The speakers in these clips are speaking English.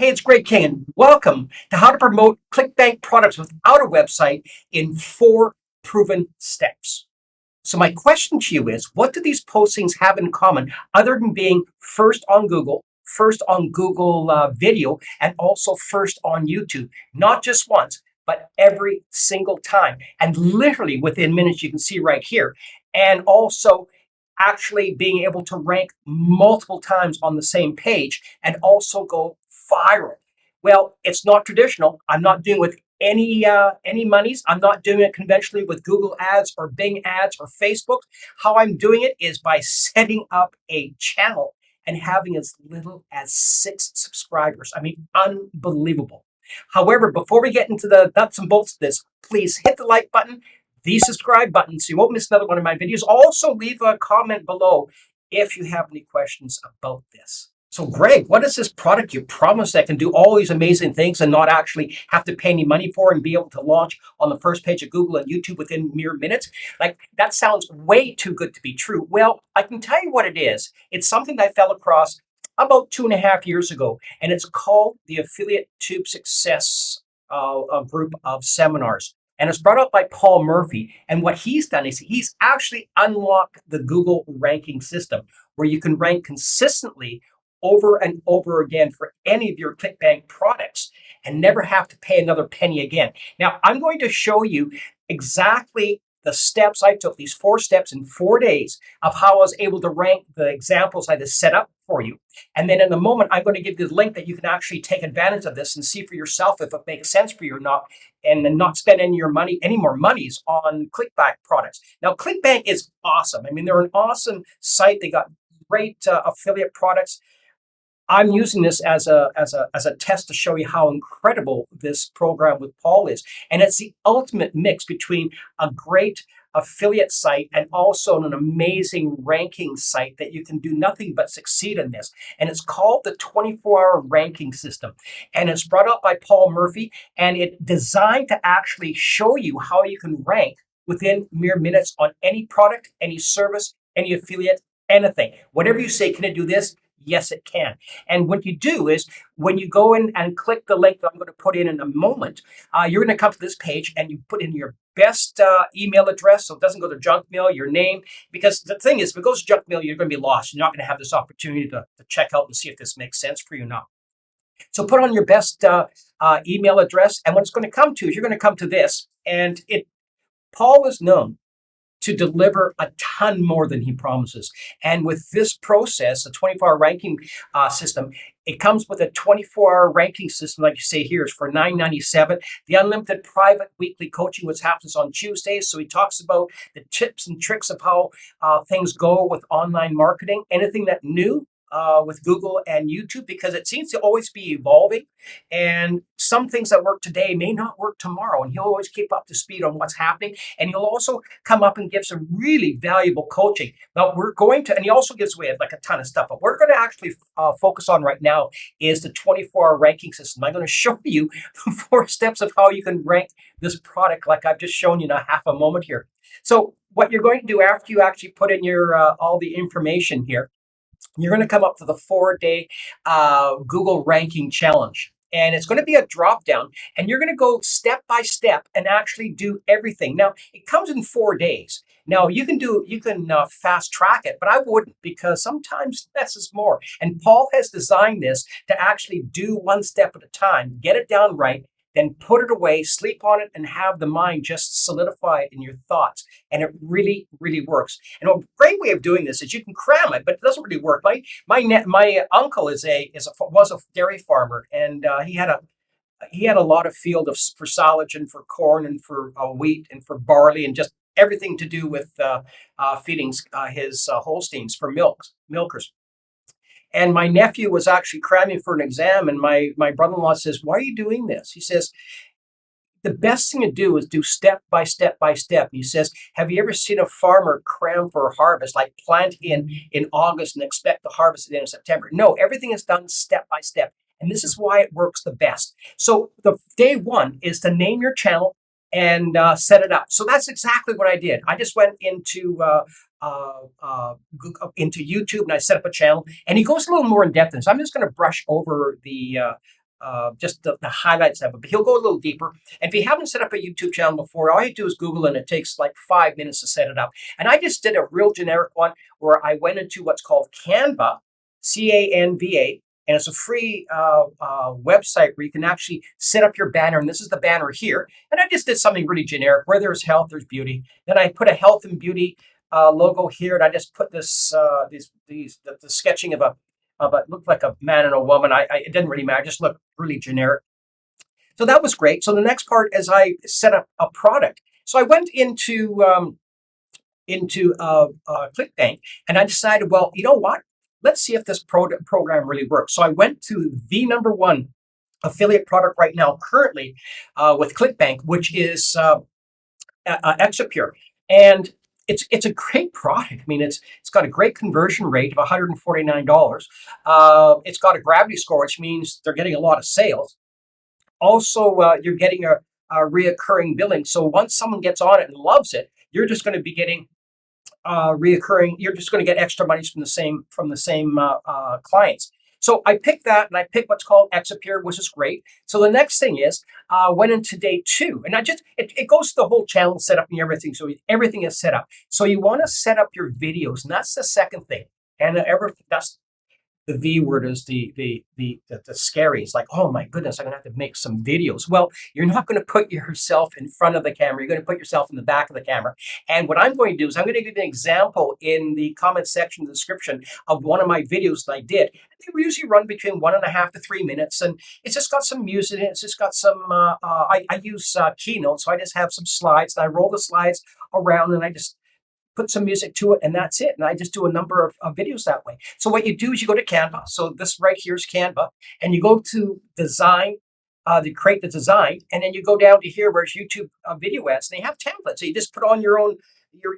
Hey, it's Greg King, and welcome to How to Promote ClickBank Products Without a Website in 4 Proven Steps. So my question to you is, what do these postings have in common other than being first on Google Video, and also first on YouTube? Not just once, but every single time. And literally within minutes, you can see right here. And also actually being able to rank multiple times on the same page and also go viral. Well, it's not traditional. I'm not doing it with any monies. I'm not doing it conventionally with Google ads or Bing ads or Facebook. How I'm doing it is by setting up a channel and having as little as 6 subscribers. I mean, unbelievable. However, before we get into the nuts and bolts of this, please hit the like button, the subscribe button, so you won't miss another one of my videos. Also, leave a comment below if you have any questions about this. So, Greg, what is this product you promised that can do all these amazing things and not actually have to pay any money for and be able to launch on the first page of Google and YouTube within mere minutes? Like, that sounds way too good to be true. Well, I can tell you what it is. It's something that I fell across about 2.5 years ago, and it's called the Affiliate Tube Success group of seminars. And it's brought up by Paul Murphy. And what he's done is he's actually unlocked the Google ranking system where you can rank consistently over and over again for any of your ClickBank products and never have to pay another penny again. Now, I'm going to show you exactly the steps I took, these 4 steps in 4 days of how I was able to rank the examples I just set up for you. And then in a moment, I'm going to give you the link that you can actually take advantage of this and see for yourself if it makes sense for you or not, and then not spend any more monies on ClickBank products. Now, ClickBank is awesome. I mean, they're an awesome site. They got great affiliate products. I'm using this as a test to show you how incredible this program with Paul is. And it's the ultimate mix between a great affiliate site and also an amazing ranking site that you can do nothing but succeed in this. And it's called the 24-hour ranking system. And it's brought up by Paul Murphy, and it's designed to actually show you how you can rank within mere minutes on any product, any service, any affiliate, anything. Whatever you say, can it do this? Yes, it can. And what you do is when you go in and click the link that I'm going to put in a moment, you're going to come to this page and you put in your best email address so it doesn't go to junk mail, your name. Because the thing is, if it goes to junk mail, you're going to be lost. You're not going to have this opportunity to check out and see if this makes sense for you or not. So put on your best email address. And what it's going to come to is you're going to come to this. And Paul is known to deliver a ton more than he promises. And with this process, the 24-hour ranking system, it comes with a 24-hour ranking system, like you say here, is for $9.97. The unlimited private weekly coaching, which happens on Tuesdays. So he talks about the tips and tricks of how things go with online marketing, anything that new with Google and YouTube, because it seems to always be evolving. And some things that work today may not work tomorrow. And he'll always keep up to speed on what's happening. And he'll also come up and give some really valuable coaching. Now, and he also gives away like a ton of stuff, but we're going to actually focus on right now is the 24-hour ranking system. I'm going to show you the 4 steps of how you can rank this product like I've just shown you in a half a moment here. So what you're going to do after you actually put in your all the information here, you're going to come up to the 4-day Google ranking challenge. And it's going to be a drop down, and you're going to go step by step and actually do everything. Now, it comes in 4 days. Now, you can fast track it, but I wouldn't, because sometimes less is more. And Paul has designed this to actually do 1 step at a time, get it down right, then put it away, sleep on it, and have the mind just solidify it in your thoughts. And it really, really works. And a great way of doing this is you can cram it, but it doesn't really work. My uncle was a dairy farmer, and he had a lot of field for silage and for corn and for wheat and for barley and just everything to do with feeding his Holsteins for milkers. And my nephew was actually cramming for an exam, and my brother-in-law says, "Why are you doing this?" He says, "The best thing to do is do step by step by step." And he says, "Have you ever seen a farmer cram for a harvest, like plant in August and expect the harvest at the end of September?" No, everything is done step by step. And this is why it works the best. So the day 1 is to name your channel and set it up. So that's exactly what I did. I just went into YouTube and I set up a channel. And he goes a little more in depth. And so I'm just going to brush over the just the highlights of it. But he'll go a little deeper. And if you haven't set up a YouTube channel before, all you do is Google, and it takes like 5 minutes to set it up. And I just did a real generic one where I went into what's called Canva, Canva, and it's a free website where you can actually set up your banner. And this is the banner here. And I just did something really generic. Where there's health, there's beauty. Then I put a health and beauty logo here, and I just put this the sketching of a it looked like a man and a woman. It didn't really matter. It just looked really generic. So that was great. So the next part is I set up a product. So I went into ClickBank, and I decided, well, you know what? Let's see if this program really works. So I went to the number one affiliate product right now, currently with ClickBank, which is Exapure, and it's a great product. I mean, it's got a great conversion rate of $149. It's got a gravity score, which means they're getting a lot of sales. Also, you're getting a reoccurring billing. So once someone gets on it and loves it, you're just going to be getting reoccurring. You're just going to get extra money from the same clients. So I picked that, and I picked what's called Exapure, which is great. So the next thing is went into day 2, and it goes to the whole channel setup and everything. So everything is set up. So you want to set up your videos, and that's the second thing. And that's the V word is the scary. It's like, oh my goodness, I'm gonna have to make some videos. Well, you're not going to put yourself in front of the camera. You're going to put yourself in the back of the camera. And what I'm going to do is I'm going to give you an example in the comment section, the description of one of my videos that I did. They usually run between 1.5 to 3 minutes, and it's just got some music in it. It's just got some. I use Keynote, so I just have some slides, and I roll the slides around, and I just put some music to it, and that's it. And I just do a number of videos that way. So what you do is you go to Canva. So this right here is Canva, and you go to design, to create the design, and then you go down to here where it's YouTube video ads, and they have templates. So you just put on your own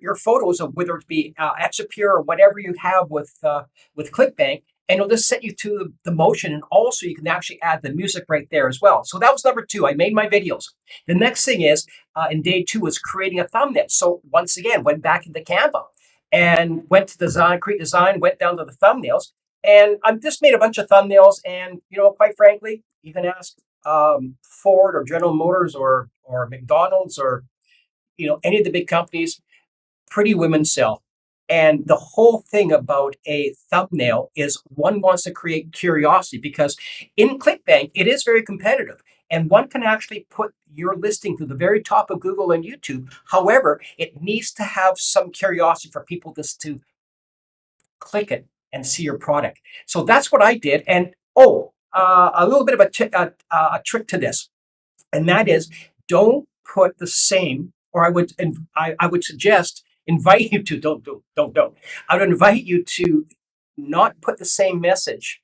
your photos of whether it be Exapure or whatever you have with ClickBank, and it'll just set you to the motion. And also you can actually add the music right there as well. So that was number 2. I made my videos. The next thing is in day 2 was creating a thumbnail. So once again, went back into Canva and went to design, create design, went down to the thumbnails. And I just made a bunch of thumbnails. And, quite frankly, you can ask Ford or General Motors or McDonald's or, any of the big companies, pretty women sell. And the whole thing about a thumbnail is one wants to create curiosity, because in ClickBank, it is very competitive. And one can actually put your listing to the very top of Google and YouTube. However, it needs to have some curiosity for people just to click it and see your product. So that's what I did. And a little bit of a trick to this, and that is don't put the same, or I would suggest invite you to don't. I would invite you to not put the same message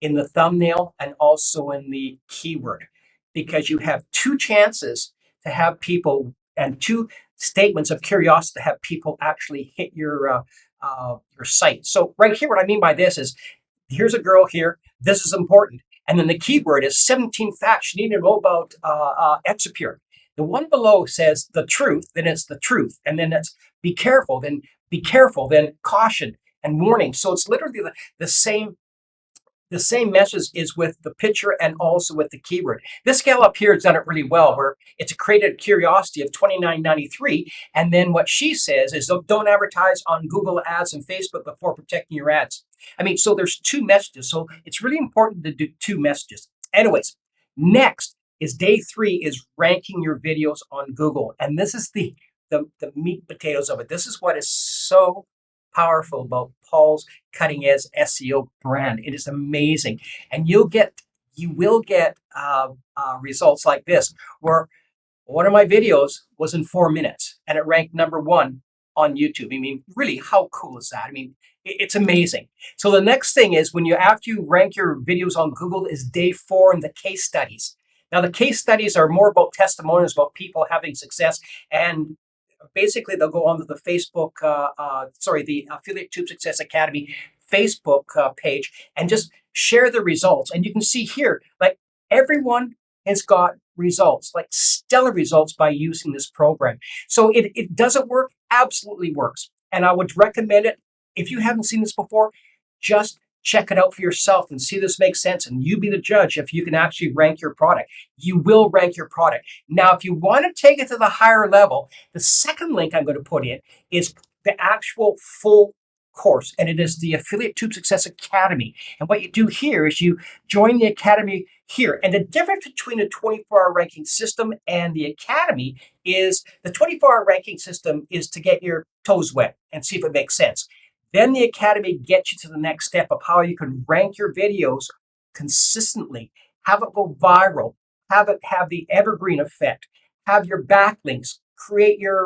in the thumbnail and also in the keyword, because you have 2 chances to have people, and 2 statements of curiosity to have people actually hit your site. So right here, what I mean by this is, here's a girl here. This is important. And then the keyword is 17 facts you need to know about Exapure. The one below says the truth, then it's the truth. And then it's be careful, then caution and warning. So it's literally the same message is with the picture and also with the keyword. This gal up here has done it really well, where it's created curiosity of $29.93. And then what she says is, don't advertise on Google Ads and Facebook before protecting your ads. I mean, so there's 2 messages. So it's really important to do 2 messages. Anyways, next is day 3 is ranking your videos on Google. And this is the meat and potatoes of it. This is what is so powerful about Paul's cutting edge SEO brand. It is amazing. And you will get results like this, where one of my videos was in 4 minutes and it ranked number 1 on YouTube. I mean, really, how cool is that? I mean, it's amazing. So the next thing is, after you rank your videos on Google, is day 4 and the case studies. Now, the case studies are more about testimonials about people having success, and basically they'll go onto the Facebook, the Affiliate Tube Success Academy Facebook page and just share the results. And you can see here, like, everyone has got results, like stellar results, by using this program. So it doesn't work, absolutely works. And I would recommend it. If you haven't seen this before, just check it out for yourself and see this makes sense. And you be the judge if you can actually rank your product. You will rank your product. Now, if you want to take it to the higher level, the second link I'm going to put in is the actual full course, and it is the Affiliate Tube Success Academy. And what you do here is you join the academy here. And the difference between a 24-hour ranking system and the academy is the 24-hour ranking system is to get your toes wet and see if it makes sense. Then the academy gets you to the next step of how you can rank your videos consistently, have it go viral, have it have the evergreen effect, have your backlinks, create your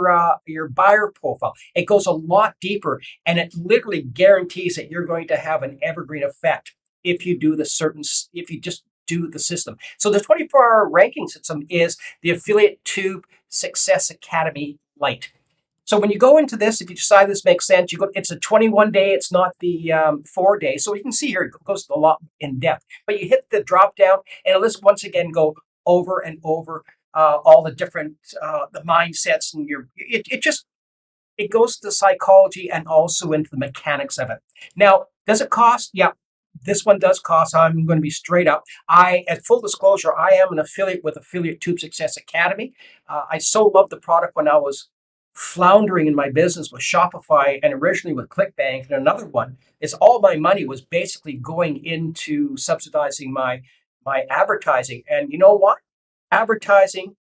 buyer profile. It goes a lot deeper, and it literally guarantees that you're going to have an evergreen effect if you do if you just do the system. So the 24-hour ranking system is the Affiliate Tube Success Academy Lite. So when you go into this, if you decide this makes sense, you go. It's a 21-day. It's not the 4-day. So you can see here it goes a lot in depth. But you hit the drop down, and it'll just once again go over and over all the different the mindsets, and it goes to the psychology and also into the mechanics of it. Now, does it cost? Yeah, this one does cost. I'm going to be straight up. At full disclosure, I am an affiliate with Affiliate Tube Success Academy. I so loved the product when I was floundering in my business with Shopify and originally with ClickBank. And another one is all my money was basically going into subsidizing my advertising. And you know what? Advertising,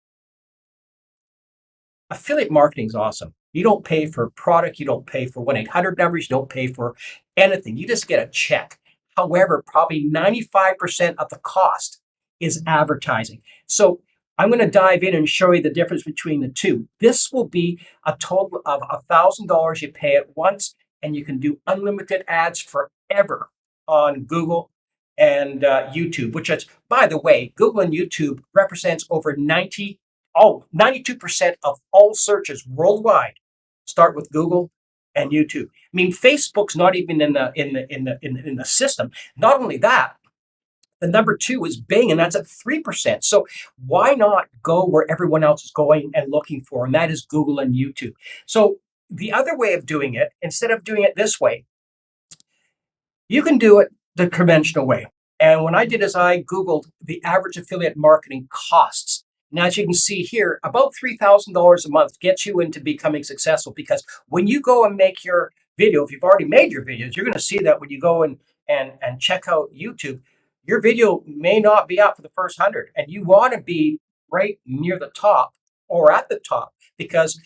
affiliate marketing is awesome. You don't pay for product. You don't pay for 1-800 numbers. You don't pay for anything. You just get a check. However, probably 95% of the cost is advertising. So I'm going to dive in and show you the difference between the two. This will be a total of $1,000 you pay at once, and you can do unlimited ads forever on Google and YouTube, which is, by the way, Google and YouTube represents over 92% of all searches worldwide start with Google and YouTube. I mean, Facebook's not even in the system. Not only that, the number 2 is Bing, and that's at 3%. So why not go where everyone else is going and looking for, and that is Google and YouTube. So the other way of doing it, instead of doing it this way, you can do it the conventional way. And what I did is I Googled the average affiliate marketing costs. Now, as you can see here, about $3,000 a month gets you into becoming successful, because when you go and make your video, if you've already made your videos, you're going to see that when you go and check out YouTube, your video may not be up for the first 100, and you want to be right near the top or at the top, because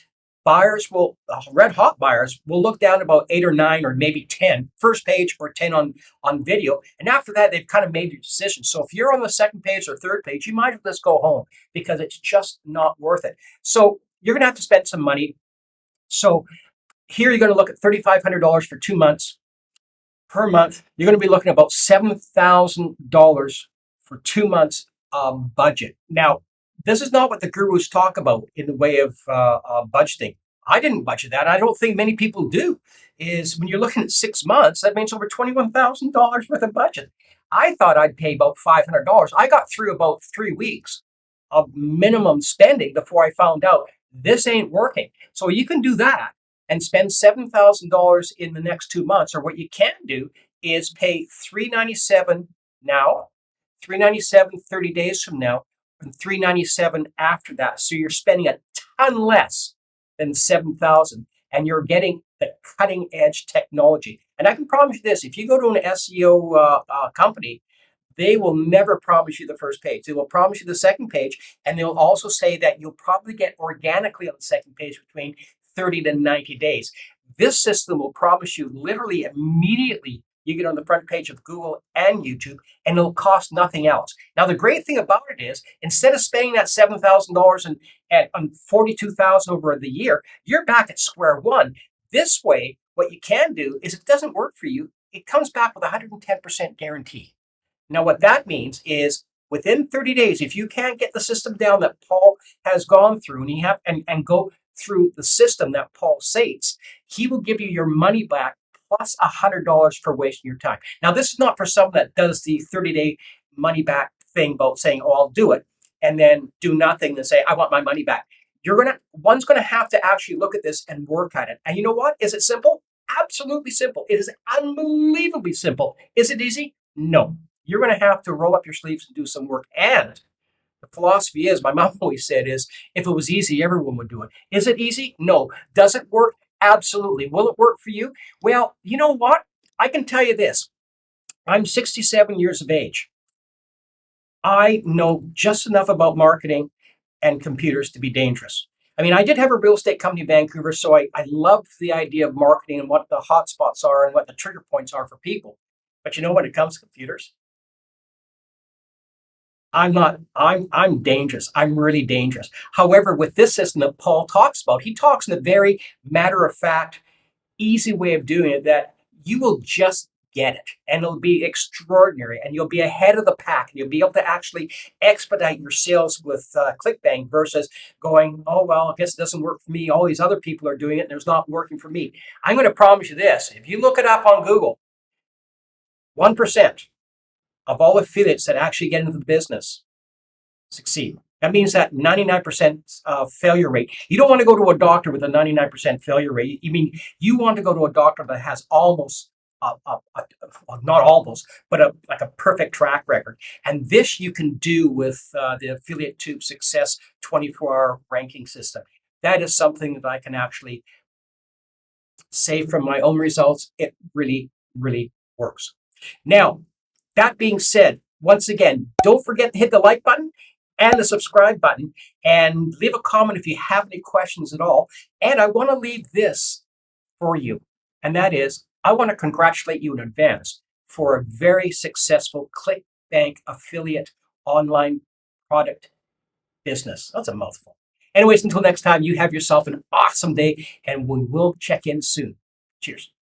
red hot buyers will look down about 8 or 9 or maybe 10, first page or 10 on video. And after that, they've kind of made your decision. So if you're on the second page or third page, you might as well just go home, because it's just not worth it. So you're going to have to spend some money. So here you're going to look at $3,500 for 2 months. Per month, you're going to be looking at about $7,000 for 2 months budget. Now, this is not what the gurus talk about in the way of budgeting. I didn't budget that. I don't think many people do. Is when you're looking at 6 months, that means over $21,000 worth of budget. I thought I'd pay about $500. I got through about 3 weeks of minimum spending before I found out this ain't working. So you can do that and spend $7,000 in the next 2 months. Or what you can do is pay $397 now, $397 30 days from now, and $397 after that. So you're spending a ton less than $7,000, and you're getting the cutting edge technology. And I can promise you this: if you go to an SEO company, they will never promise you the first page. They will promise you the second page, and they'll also say that you'll probably get organically on the second page between 30 to 90 days. This system will promise you literally immediately you get on the front page of Google and YouTube, and it'll cost nothing else. Now, the great thing about it is, instead of spending that $7,000 and $42,000 over the year, you're back at square one. This way, what you can do is, if it doesn't work for you, it comes back with a 110% guarantee. Now, what that means is, within 30 days, if you can't get the system down that Paul has gone through, and go through the system that Paul states, he will give you your money back plus $100 for wasting your time. Now, this is not for someone that does the 30-day money back thing about saying, "Oh, I'll do it," and then do nothing and say, "I want my money back." One's gonna have to actually look at this and work at it. And you know what? Is it simple? Absolutely simple. It is unbelievably simple. Is it easy? No. You're going to have to roll up your sleeves and do some work. And the philosophy is, my mom always said, is if it was easy, everyone would do it. Is it easy? No. Does it work? Absolutely. Will it work for you? Well, you know what? I can tell you this. I'm 67 years of age. I know just enough about marketing and computers to be dangerous. I mean, I did have a real estate company in Vancouver, so I love the idea of marketing and what the hot spots are and what the trigger points are for people. But you know, when it comes to computers, I'm not, I'm dangerous. I'm really dangerous. However, with this system that Paul talks about, he talks in a very matter of fact, easy way of doing it that you will just get it and it'll be extraordinary and you'll be ahead of the pack and you'll be able to actually expedite your sales with ClickBank versus going, oh, well, I guess it doesn't work for me. All these other people are doing it and it's not working for me. I'm going to promise you this. If you look it up on Google, 1% of all affiliates that actually get into the business succeed. That means that 99% failure rate. You don't want to go to a doctor with a 99% failure rate. You mean you want to go to a doctor that has almost, not almost, but like a perfect track record. And this you can do with the Affiliate Tube Success 24-hour ranking system. That is something that I can actually say from my own results. It really, really works. Now, that being said, once again, don't forget to hit the like button and the subscribe button and leave a comment if you have any questions at all. And I want to leave this for you, and that is I want to congratulate you in advance for a very successful ClickBank affiliate online product business. That's a mouthful. Anyways, until next time, you have yourself an awesome day, and we will check in soon. Cheers.